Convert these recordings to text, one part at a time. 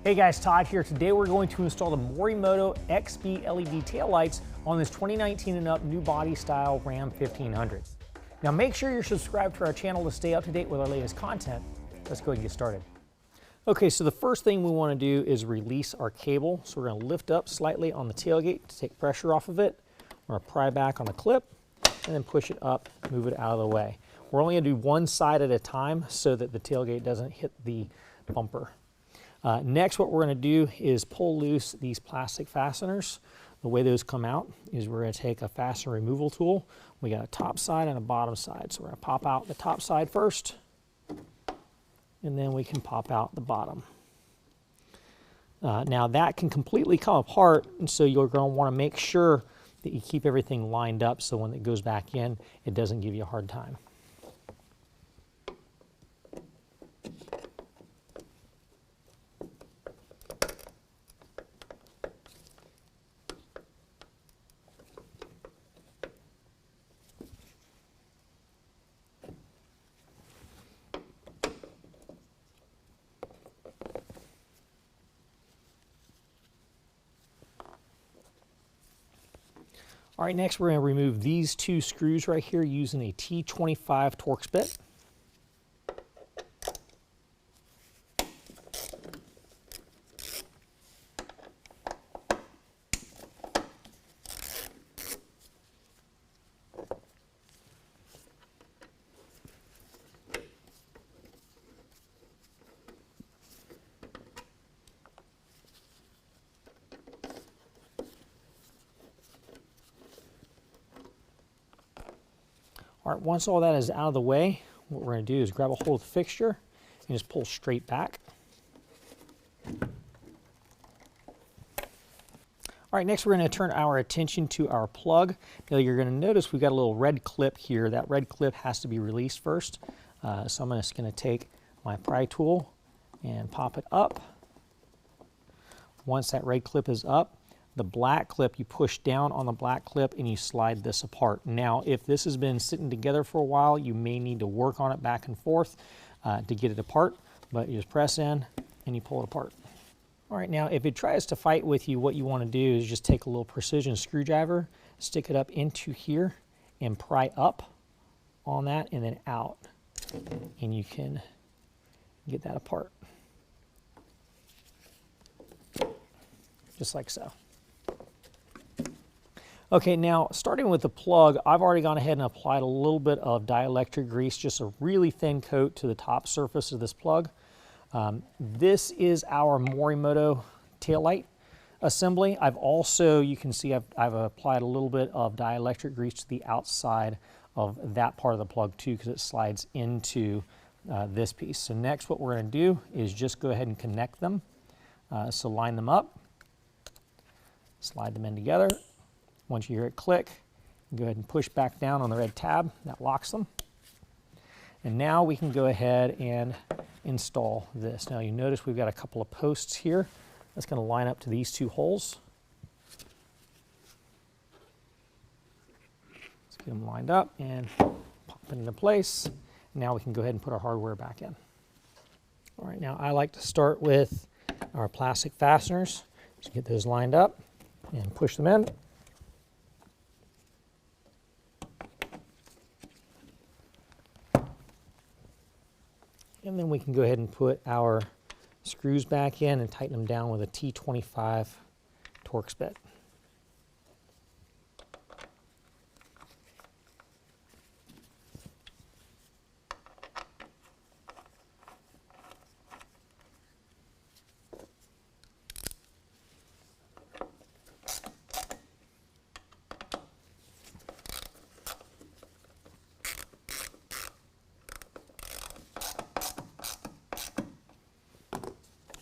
Hey guys, Todd here. Today we're going to install the Morimoto XB LED taillights on this 2019 and up new body style Ram 1500. Now make sure you're subscribed to our channel to stay up to date with our latest content. Let's go ahead and get started. Okay, so the first thing we want to do is release our cable. So we're going to lift up slightly on the tailgate to take pressure off of it. We're going to pry back on the clip and then push it up, move it out of the way. We're only going to do one side at a time so that the tailgate doesn't hit the bumper. Next, what we're going to do is pull loose these plastic fasteners. The way those come out is we're going to take a fastener removal tool. We got a top side and a bottom side. So we're going to pop out the top side first, and then we can pop out the bottom. Now that can completely come apart, and so you're going to want to make sure that you keep everything lined up so when it goes back in, it doesn't give you a hard time. All right, next we're going to remove these two screws right here using a T25 Torx bit. All right, once all that is out of the way, what we're going to do is grab a hold of the fixture and just pull straight back. All right, next we're going to turn our attention to our plug. Now you're going to notice we've got a little red clip here. That red clip has to be released first. So I'm just going to take my pry tool and pop it up. Once that red clip is up, the black clip, you push down on the black clip and you slide this apart. Now, if this has been sitting together for a while, you may need to work on it back and forth to get it apart, but you just press in and you pull it apart. All right, now if it tries to fight with you, what you want to do is just take a little precision screwdriver, stick it up into here and pry up on that and then out. And you can get that apart. Just like so. Okay, now starting with the plug, I've already gone ahead and applied a little bit of dielectric grease, just a really thin coat to the top surface of this plug. This is our Morimoto taillight assembly. I've also, you can see I've applied a little bit of dielectric grease to the outside of that part of the plug too, because it slides into this piece. So next what we're going to do is just go ahead and connect them. So line them up, slide them in together. Once you hear it click, go ahead and push back down on the red tab. That locks them. And now we can go ahead and install this. Now you notice we've got a couple of posts here. That's going to line up to these two holes. Let's get them lined up and pop it into place. Now we can go ahead and put our hardware back in. All right, now I like to start with our plastic fasteners. Just get those lined up and push them in. And then we can go ahead and put our screws back in and tighten them down with a T25 Torx bit.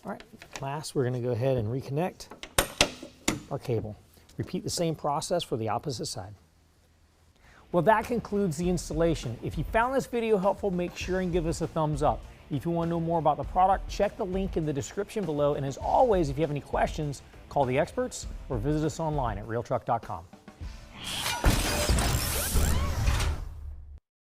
All right, last we're going to go ahead and reconnect our cable. Repeat the same process for the opposite side. Well, that concludes the installation. If you found this video helpful, make sure and give us a thumbs up. If you want to know more about the product, check the link in the description below. And as always, if you have any questions, call the experts or visit us online at RealTruck.com.